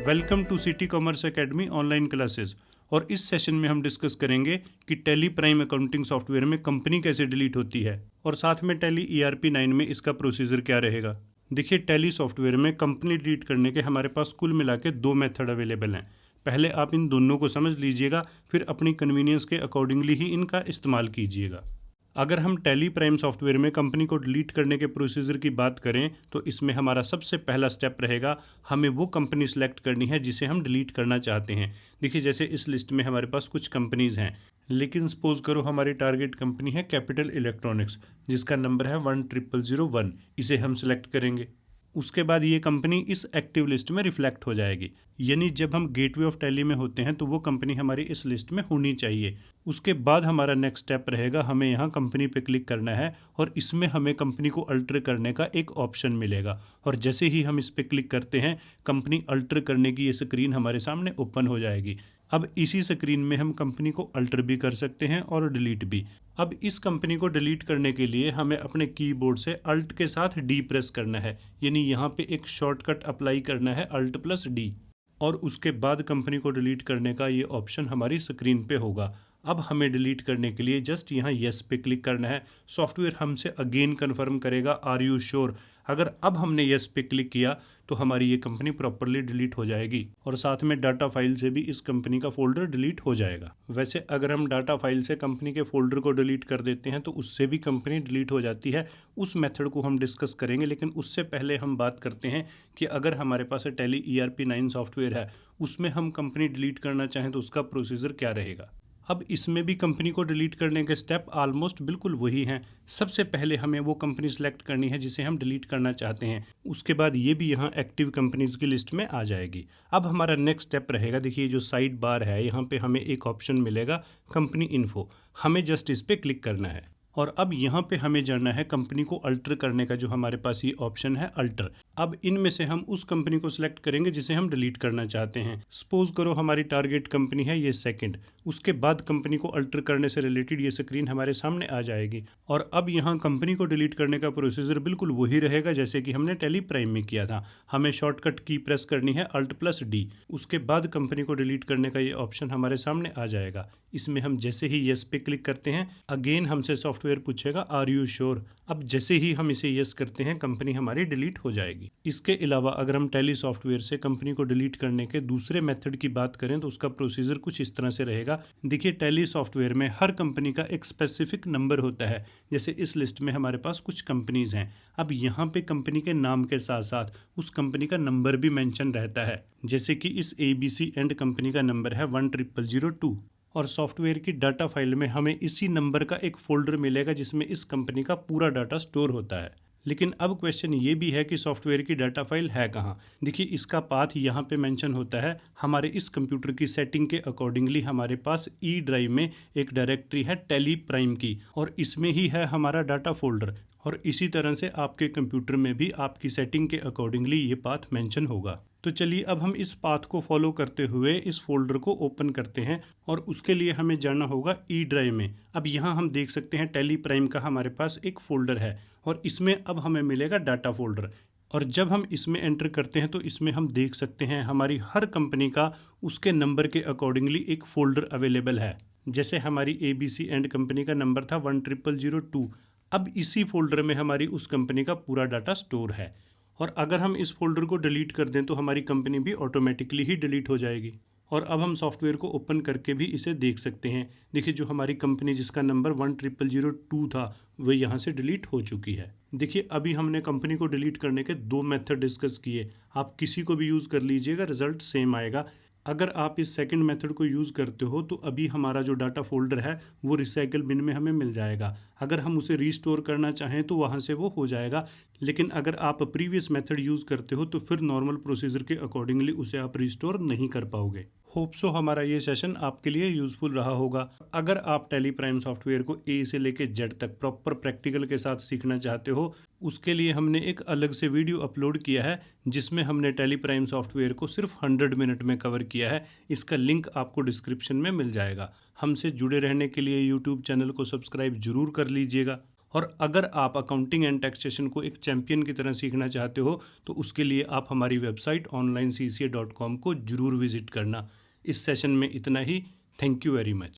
Welcome to city commerce academy online classes. और इस session में हम डिस्कस करेंगे कि टैली प्राइम अकाउंटिंग सॉफ्टवेयर में कंपनी कैसे डिलीट होती है और साथ में टैली ERP 9 में इसका प्रोसीजर क्या रहेगा। देखिए, टैली सॉफ्टवेयर में कंपनी डिलीट करने के हमारे पास कुल मिला के 2 मेथड अवेलेबल हैं। पहले आप इन दोनों को समझ लीजिएगा, फिर अपनी कन्वीनियंस के अकॉर्डिंगली ही इनका इस्तेमाल कीजिएगा। अगर हम टैली प्राइम सॉफ्टवेयर में कंपनी को डिलीट करने के प्रोसीजर की बात करें तो इसमें हमारा सबसे पहला स्टेप रहेगा, हमें वो कंपनी सेलेक्ट करनी है जिसे हम डिलीट करना चाहते हैं। देखिए, जैसे इस लिस्ट में हमारे पास कुछ कंपनीज हैं, लेकिन सपोज करो हमारी टारगेट कंपनी है कैपिटल इलेक्ट्रॉनिक्स, जिसका नंबर है 10001। इसे हम सेलेक्ट करेंगे। उसके बाद ये कंपनी इस एक्टिव लिस्ट में रिफ्लेक्ट हो जाएगी, यानी जब हम गेटवे ऑफ टैली में होते हैं तो वो कंपनी हमारी इस लिस्ट में होनी चाहिए। उसके बाद हमारा नेक्स्ट स्टेप रहेगा, हमें यहाँ कंपनी पे क्लिक करना है और इसमें हमें कंपनी को अल्टर करने का एक ऑप्शन मिलेगा। और जैसे ही हम इस पर क्लिक करते हैं, कंपनी अल्टर करने की ये स्क्रीन हमारे सामने ओपन हो जाएगी। अब इसी स्क्रीन में हम कंपनी को अल्टर भी कर सकते हैं और डिलीट भी। अब इस कंपनी को डिलीट करने के लिए हमें अपने कीबोर्ड से अल्ट के साथ डी प्रेस करना है, यानी यहाँ पे एक शॉर्टकट अप्लाई करना है, अल्ट प्लस डी। और उसके बाद कंपनी को डिलीट करने का ये ऑप्शन हमारी स्क्रीन पे होगा। अब हमें डिलीट करने के लिए जस्ट यहाँ येस पे क्लिक करना है। सॉफ्टवेयर हमसे अगेन कन्फर्म करेगा, आर यू श्योर। अगर अब हमने येस पे क्लिक किया तो हमारी ये कंपनी प्रॉपरली डिलीट हो जाएगी और साथ में डाटा फाइल से भी इस कंपनी का फोल्डर डिलीट हो जाएगा। वैसे अगर हम डाटा फाइल से कंपनी के फोल्डर को डिलीट कर देते हैं तो उससे भी कंपनी डिलीट हो जाती है। उस मेथड को हम डिस्कस करेंगे, लेकिन उससे पहले हम बात करते हैं कि अगर हमारे पास टैली ERP 9 सॉफ्टवेयर है, उसमें हम कंपनी डिलीट करना चाहें तो उसका प्रोसीजर क्या रहेगा। अब इसमें भी कंपनी को डिलीट करने के स्टेप ऑलमोस्ट बिल्कुल वही हैं। सबसे पहले हमें वो कंपनी सेलेक्ट करनी है जिसे हम डिलीट करना चाहते हैं। उसके बाद ये भी यहाँ एक्टिव कंपनीज की लिस्ट में आ जाएगी। अब हमारा नेक्स्ट स्टेप रहेगा, देखिए जो साइड बार है यहाँ पे हमें एक ऑप्शन मिलेगा कंपनी इन्फो। हमें जस्ट इस पर क्लिक करना है और अब यहाँ पे हमें जानना है कंपनी को अल्टर करने का जो हमारे पास ये ऑप्शन है, अल्टर। अब इनमें से हम उस कंपनी को सिलेक्ट करेंगे जिसे हम डिलीट करना चाहते हैं। सपोज करो हमारी टारगेट कंपनी है ये सेकंड। उसके बाद कंपनी को अल्टर करने से रिलेटेड ये स्क्रीन हमारे सामने आ जाएगी। और अब यहाँ कंपनी को डिलीट करने का प्रोसीजर बिल्कुल वही रहेगा जैसे कि हमने टैली प्राइम में किया था। हमें शॉर्टकट की प्रेस करनी है, अल्ट प्लस डी। उसके बाद कंपनी को डिलीट करने का ये ऑप्शन हमारे सामने आ जाएगा। इसमें हम जैसे ही येस पे क्लिक करते हैं, अगेन हमसे सॉफ्टवेयर पूछेगा, आर यू श्योर। अब जैसे ही हम इसे येस करते हैं, कंपनी हमारी डिलीट हो जाएगी। इसके अलावा अगर हम टैली सॉफ्टवेयर से कंपनी को डिलीट करने के दूसरे मेथड की बात करें तो उसका प्रोसीजर कुछ इस तरह से रहेगा। देखिए, टैली सॉफ्टवेयर में हर कंपनी का एक स्पेसिफिक नंबर होता है। जैसे इस लिस्ट में हमारे पास कुछ कंपनीज हैं। अब यहाँ पे कंपनी के नाम के साथ साथ उस कंपनी का नंबर भी मेंशन रहता है। जैसे कि इस ABC एंड कंपनी का नंबर है 10002। और सॉफ्टवेयर की डाटा फाइल में हमें इसी नंबर का एक फोल्डर मिलेगा जिसमें इस कंपनी का पूरा डाटा स्टोर होता है। लेकिन अब क्वेश्चन ये भी है कि सॉफ्टवेयर की डाटा फाइल है कहाँ। देखिए, इसका पाथ यहाँ पे मेंशन होता है। हमारे इस कंप्यूटर की सेटिंग के अकॉर्डिंगली हमारे पास ई ड्राइव में एक डायरेक्टरी है टैली प्राइम की, और इसमें ही है हमारा डाटा फोल्डर। और इसी तरह से आपके कंप्यूटर में भी आपकी सेटिंग के अकॉर्डिंगली ये पाथ मेंशन होगा। तो चलिए अब हम इस पाथ को फॉलो करते हुए इस फोल्डर को ओपन करते हैं और उसके लिए हमें जाना होगा ई ड्राइव में। अब यहाँ हम देख सकते हैं टैली प्राइम का हमारे पास एक फोल्डर है और इसमें अब हमें मिलेगा डाटा फोल्डर। और जब हम इसमें एंटर करते हैं तो इसमें हम देख सकते हैं हमारी हर कंपनी का उसके नंबर के अकॉर्डिंगली एक फ़ोल्डर अवेलेबल है। जैसे हमारी ABC एंड कंपनी का नंबर था 10002। अब इसी फोल्डर में हमारी उस कंपनी का पूरा डाटा स्टोर है। और अगर हम इस फोल्डर को डिलीट कर दें तो हमारी कंपनी भी ऑटोमेटिकली ही डिलीट हो जाएगी। और अब हम सॉफ्टवेयर को ओपन करके भी इसे देख सकते हैं। देखिए, जो हमारी कंपनी जिसका नंबर 10002 था वह यहाँ से डिलीट हो चुकी है। देखिए, अभी हमने कंपनी को डिलीट करने के 2 मेथड डिस्कस किए। आप किसी को भी यूज़ कर लीजिएगा, रिजल्ट सेम आएगा। अगर आप इस सेकंड मेथड को यूज़ करते हो तो अभी हमारा जो डाटा फोल्डर है वो रिसाइकल बिन में हमें मिल जाएगा। अगर हम उसे रीस्टोर करना चाहें तो वहाँ से वो हो जाएगा। लेकिन अगर आप प्रीवियस मेथड यूज़ करते हो तो फिर नॉर्मल प्रोसीजर के अकॉर्डिंगली उसे आप रिस्टोर नहीं कर पाओगे। होप सो हमारा ये सेशन आपके लिए यूज़फुल रहा होगा। अगर आप टैली प्राइम सॉफ्टवेयर को A से लेकर Z तक प्रॉपर प्रैक्टिकल के साथ सीखना चाहते हो, उसके लिए हमने एक अलग से वीडियो अपलोड किया है जिसमें हमने टैली प्राइम सॉफ्टवेयर को सिर्फ 100 मिनट में कवर किया है। इसका लिंक आपको डिस्क्रिप्शन में मिल जाएगा। हमसे जुड़े रहने के लिए यूट्यूब चैनल को सब्सक्राइब जरूर कर लीजिएगा और अगर आप अकाउंटिंग एंड टैक्सेशन को एक चैंपियन की तरह सीखना चाहते हो तो उसके लिए आप हमारी वेबसाइट onlinecca.com को जरूर विजिट करना। इस सेशन में इतना ही। Thank you very much.